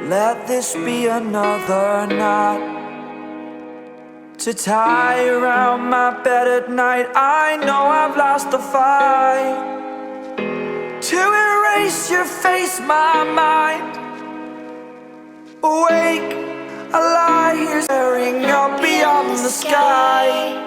Let this be another knot to tie around my bed at night. I know I've lost the fight to erase your face, my mind. Awake, I lie here staring up beyond the sky.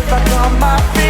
Back on my feet.